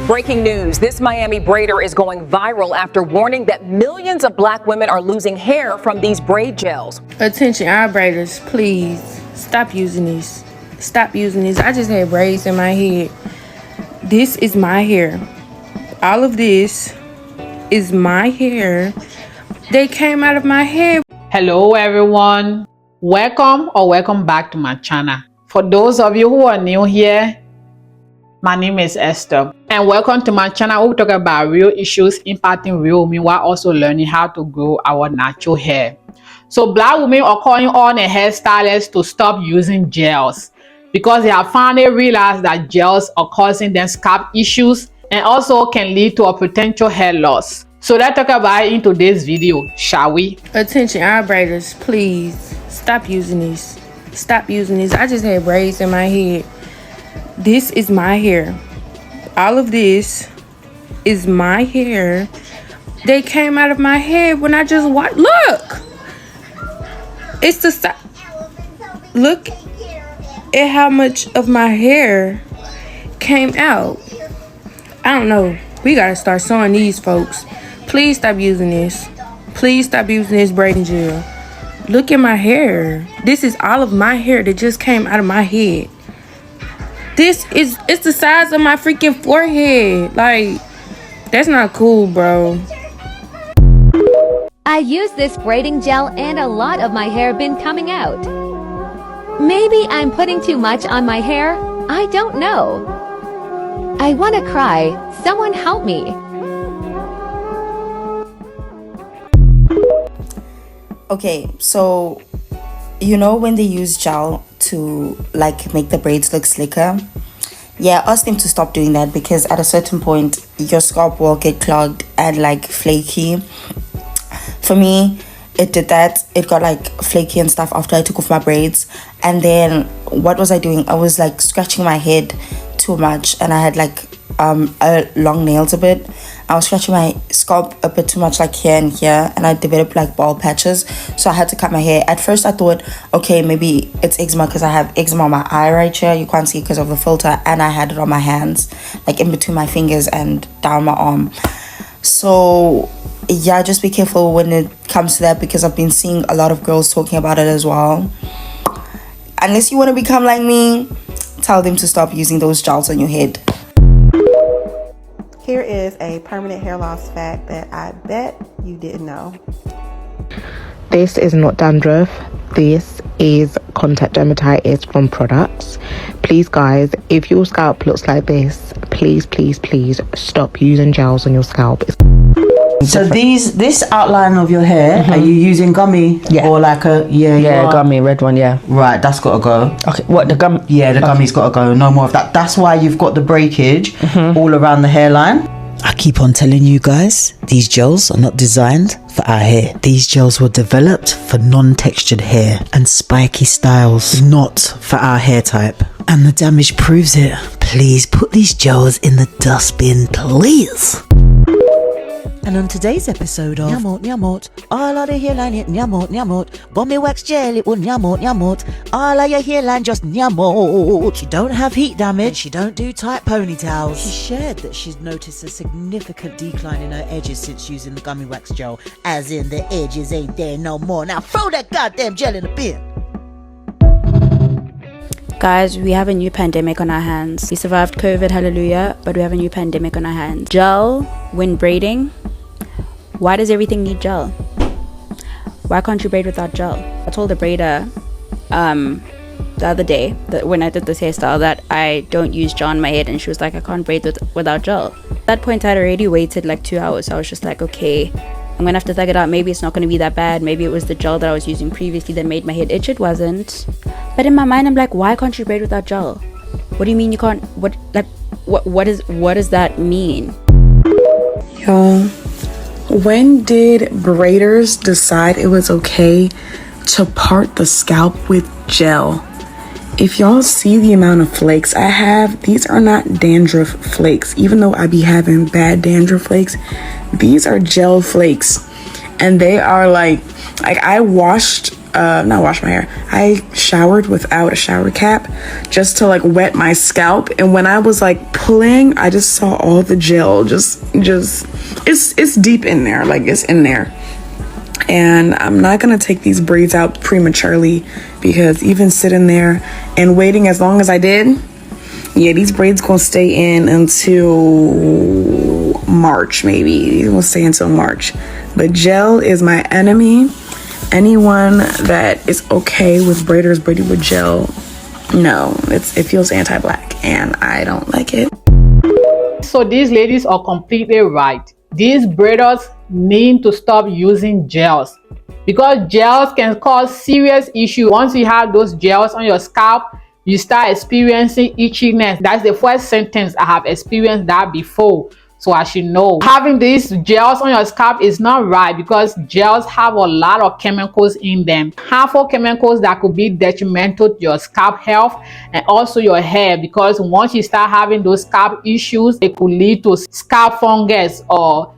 Breaking news. This Miami braider is going viral after warning that millions of black women are losing hair from these braid gels. Attention, our braiders, please stop using these. Stop using these. I just had braids in my head. This is my hair. All of this is my hair. They came out of my head. Hello everyone, welcome back to my channel. For those of you who are new here, my name is Esther and welcome to my channel where we talk about real issues impacting real women while also learning how to grow our natural hair. So black women are calling on their hairstylists to stop using gels because they have finally realized that gels are causing them scalp issues and also can lead to a potential hair loss. So let's talk about it in today's video, shall we? Attention, our braiders, please stop using these. Stop using these. I just had braids in my head. This is my hair. All of this is my hair. They came out of my head when I just watched. Look! It's the side. Look at how much of my hair came out. I don't know. We gotta start sewing these, folks. Please stop using this. Please stop using this braiding gel. Look at my hair. This is all of my hair that just came out of my head. It's the size of my freaking forehead. Like, that's not cool, bro. I use this braiding gel and a lot of my hair been coming out. Maybe I'm putting too much on my hair. I don't know. I want to cry. Someone help me. Okay, so you know when they use gel to like make the braids look slicker? Yeah, ask them to stop doing that because at a certain point your scalp will get clogged and like flaky. For me, it did that. It got like flaky and stuff after I took off my braids. And then what was I doing? I was like scratching my head too much and I had like long nails a bit. I was scratching my scalp a bit too much, like here and here, and I developed like bald patches, so I had to cut my hair. At first I thought, okay, maybe it's eczema because I have eczema on my eye right here. You can't see because of the filter, and I had it on my hands, like in between my fingers and down my arm. So yeah, just be careful when it comes to that because I've been seeing a lot of girls talking about it as well. Unless you want to become like me, tell them to stop using those gels on your head. Here is a permanent hair loss fact that I bet you didn't know. This is not dandruff. This is contact dermatitis from products. Please guys, if your scalp looks like this, please stop using gels on your scalp. So this outline of your hair, are you using gummy? Yeah. Or like a gummy red one, yeah. Right, that's got to go. Okay, what, the gum? Yeah, the gummy's got to go. No more of that. That's why you've got the breakage all around the hairline. I keep on telling you guys, these gels are not designed for our hair. These gels were developed for non-textured hair and spiky styles, not for our hair type. And the damage proves it. Please put these gels in the dustbin, please. And on today's episode of Nyamot, all of the hairline it Nyamot, Bummy wax gel it will Nyamot, all of your hairline just Nyamot. She don't have heat damage, she don't do tight ponytails. She shared that she's noticed a significant decline in her edges since using the gummy wax gel, as in the edges ain't there no more. Now throw that goddamn gel in the bin. Guys, we have a new pandemic on our hands. We survived COVID, hallelujah, but we have a new pandemic on our hands. Gel, when braiding, why does everything need gel? Why can't you braid without gel? I told the braider the other day that when I did this hairstyle that I don't use gel on my head, and she was like, I can't braid without gel. At that point I'd already waited like 2 hours, so I was just like, okay, I'm gonna have to thug it out. Maybe it's not gonna be that bad. Maybe it was the gel that I was using previously that made my head itch. It wasn't. But in my mind I'm like, why can't you braid without gel? What do you mean you can't? What does that mean? Y'all, when did braiders decide it was okay to part the scalp with gel? If y'all see the amount of flakes I have, these are not dandruff flakes. Even though I be having bad dandruff flakes, these are gel flakes. And they are like I washed not wash my hair. I showered without a shower cap just to like wet my scalp. And when I was like pulling, I just saw all the gel it's deep in there, like it's in there. And I'm not gonna take these braids out prematurely because even sitting there and waiting as long as I did, yeah, these braids gonna stay in until March, maybe. These will stay until March. But gel is my enemy. Anyone that is okay with braiders braiding with gel, no, it feels anti-black and I don't like it. So these ladies are completely right. These braiders need to stop using gels because gels can cause serious issues. Once you have those gels on your scalp, you start experiencing itchiness. That's the first sentence. I have experienced that before. So as you know, having these gels on your scalp is not right because gels have a lot of chemicals in them. Harmful chemicals that could be detrimental to your scalp health and also your hair, because once you start having those scalp issues, it could lead to scalp fungus or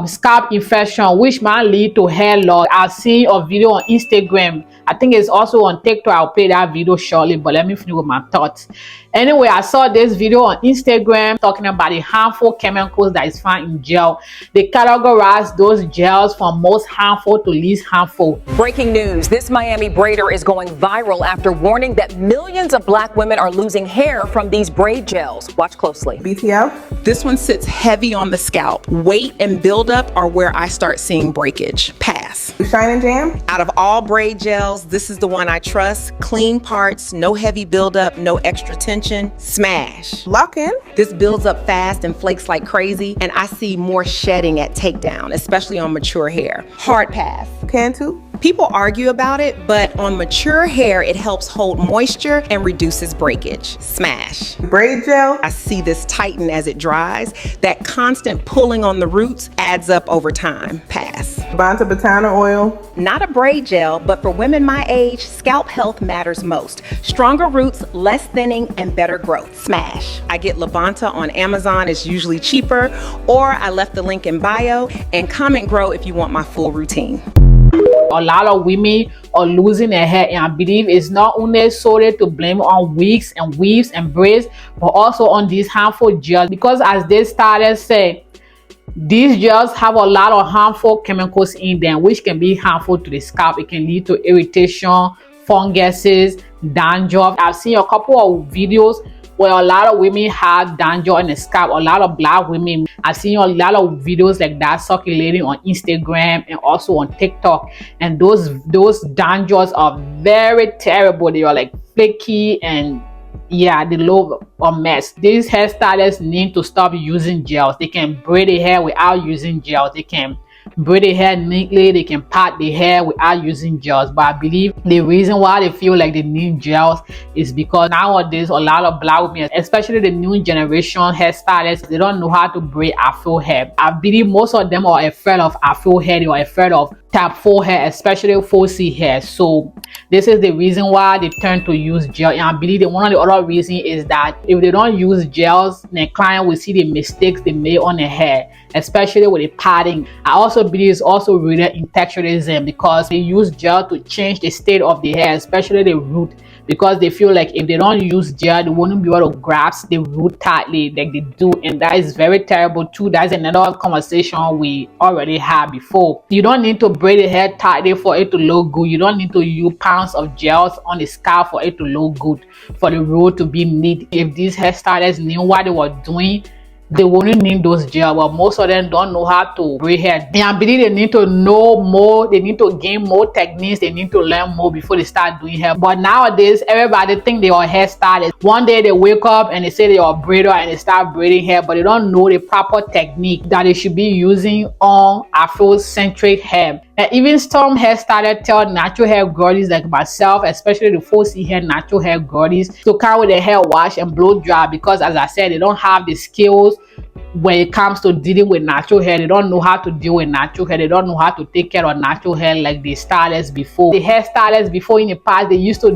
scalp infection, which might lead to hair loss. I've seen a video on Instagram. I think it's also on TikTok. I'll play that video shortly, but let me finish with my thoughts. Anyway, I saw this video on Instagram talking about the harmful chemicals that is found in gel. They categorize those gels from most harmful to least harmful. Breaking news, this Miami braider is going viral after warning that millions of black women are losing hair from these braid gels. Watch closely. BTL. This one sits heavy on the scalp. Weight and buildup are where I start seeing breakage. Pass. Shine and Jam. Out of all braid gels, this is the one I trust. Clean parts, no heavy buildup, no extra tension. Smash. Lock in. This builds up fast and flakes like crazy, and I see more shedding at takedown, especially on mature hair. Hard pass. Cantu. People argue about it, but on mature hair, it helps hold moisture and reduces breakage. Smash. Braid gel. I see this tighten as it dries. That constant pulling on the roots adds up over time. Pass. Banta Batana oil. Not a braid gel, but for women my age, scalp health matters most. Stronger roots, less thinning, and better growth. Smash. I get Labanta on Amazon. It's usually cheaper, or I left the link in bio, and comment grow if you want my full routine. A lot of women are losing their hair, and I believe it's not only solely to blame on wigs and weaves and braids, but also on these harmful gels, because as they started saying, these gels have a lot of harmful chemicals in them, which can be harmful to the scalp. It can lead to irritation, funguses, dandruff. I've seen a couple of videos where a lot of women have dandruff in the scalp. A lot of black women. I've seen a lot of videos like that circulating on Instagram and also on TikTok. And those dandruffs are very terrible. They are like flaky and yeah, they look a mess. These hairstylists need to stop using gels. They can braid the hair without using gels. They can braid the hair neatly, they can part the hair without using gels. But I believe the reason why they feel like they need gels is because nowadays a lot of black women, especially the new generation hairstylists, they don't know how to braid afro hair. I believe most of them are afraid of afro hair. They are afraid of tap 4 hair, especially 4C hair. So this is the reason why they turn to use gel. And I believe that one of the other reasons is that if they don't use gels, the client will see the mistakes they made on the hair, especially with the padding. I also believe it's also rooted in texturism, because they use gel to change the state of the hair, especially the root, because they feel like if they don't use gel, they won't be able to grasp the root tightly like they do, and that is very terrible too. That's another conversation we already had before. You don't need to braid the hair tightly for it to look good. You don't need to use pounds of gels on the scalp for it to look good, for the root to be neat. If these hairstylists knew what they were doing, they wouldn't need those gels, but most of them don't know how to braid hair. And I believe they need to know more, they need to gain more techniques, they need to learn more before they start doing hair. But nowadays, everybody think they are hairstylists. One day they wake up and they say they are a braider and they start braiding hair, but they don't know the proper technique that they should be using on Afrocentric hair. And even some hairstylists tell natural hair girlies like myself, especially the 4C hair natural hair girlies, to carry their hair wash and blow dry, because as I said, they don't have the skills when it comes to dealing with natural hair. They don't know how to deal with natural hair. They don't know how to take care of natural hair like the stylists before. The hairstylists before in the past, they used to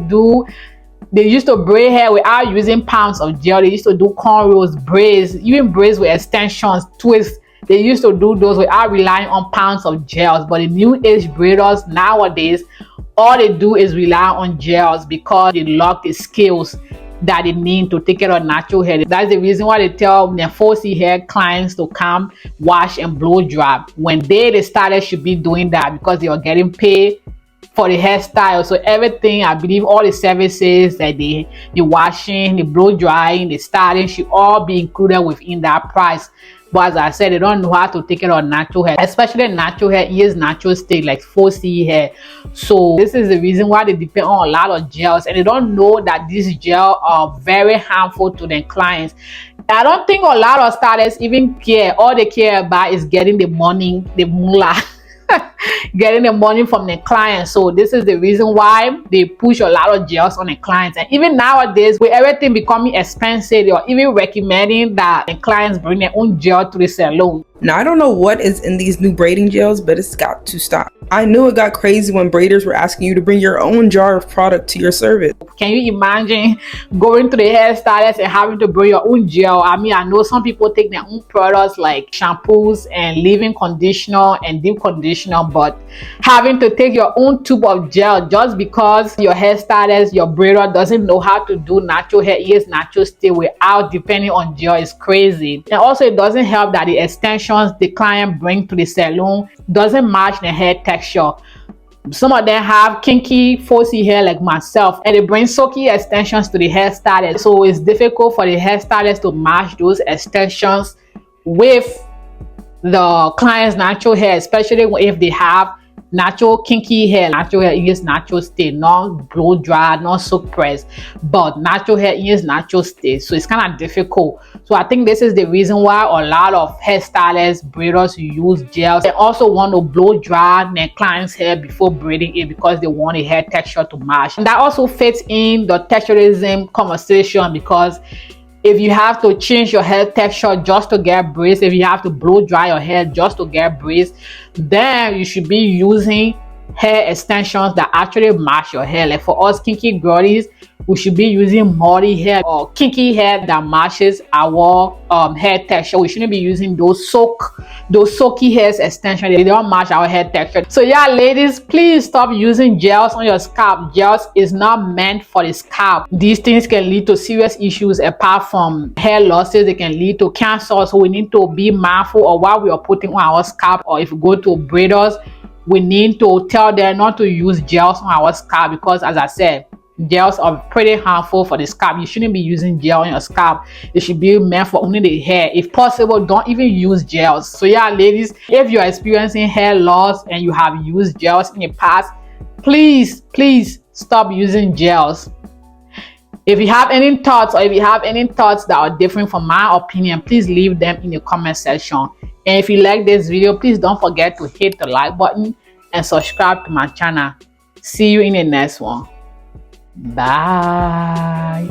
braid hair without using pounds of gel. They used to do cornrows, braids, even braids with extensions, twists. They used to do those without relying on pounds of gels, but the new age braiders nowadays, all they do is rely on gels because they lack the skills that they need to take care of natural hair. That's the reason why they tell their 4C hair clients to come wash and blow dry. When they started should be doing that because they are getting paid for the hairstyle. So everything, I believe all the services that the washing, the blow drying, the styling should all be included within that price. But as I said, they don't know how to take care of natural hair, especially natural hair is natural state like 4C hair. So this is the reason why they depend on a lot of gels, and they don't know that these gels are very harmful to their clients. I don't think a lot of stylists even care. All they care about is getting the money, the moolah. Getting the money from the clients. So this is the reason why they push a lot of gels on the clients. And even nowadays, with everything becoming expensive, they are even recommending that the clients bring their own gel to the salon. Now, I don't know what is in these new braiding gels, but it's got to stop. I knew it got crazy when braiders were asking you to bring your own jar of product to your service. Can you imagine going to the hairstylist and having to bring your own gel? I mean, I know some people take their own products like shampoos and leave-in conditioner and deep conditioner, but having to take your own tube of gel just because your hairstylist, your braider doesn't know how to do natural hair, is natural stay without depending on gel is crazy. And also it doesn't help that the extensions the client bring to the salon doesn't match the hair texture. Some of them have kinky 4C hair like myself, and they bring silky extensions to the hairstylist. So it's difficult for the hairstylist to match those extensions with the client's natural hair, especially if they have natural kinky hair. Natural hair is natural state, not blow dry, not soak press, but natural hair is natural state. So it's kind of difficult. So I think this is the reason why a lot of hairstylists, braiders use gels. They also want to blow dry their client's hair before braiding it because they want a hair texture to match. And that also fits in the texturism conversation, because if you have to change your hair texture just to get braids, if you have to blow dry your hair just to get braids, then you should be using hair extensions that actually match your hair. Like for us kinky girlies, we should be using muddy hair or kinky hair that matches our hair texture. We shouldn't be using those soaky hair extensions. They don't match our hair texture. So yeah, ladies, please stop using gels on your scalp. Gels is not meant for the scalp. These things can lead to serious issues apart from hair losses. They can lead to cancer. So we need to be mindful of what we are putting on our scalp. Or if we go to braiders, we need to tell them not to use gels on our scalp, because as I said, gels are pretty harmful for the scalp. You shouldn't be using gel on your scalp. It should be meant for only the hair. If possible, don't even use gels. So yeah, ladies, if you are experiencing hair loss and you have used gels in the past, please stop using gels. If you have any thoughts, or if you have any thoughts that are different from my opinion, please leave them in the comment section. And if you like this video, please don't forget to hit the like button and subscribe to my channel. See you in the next one. Bye.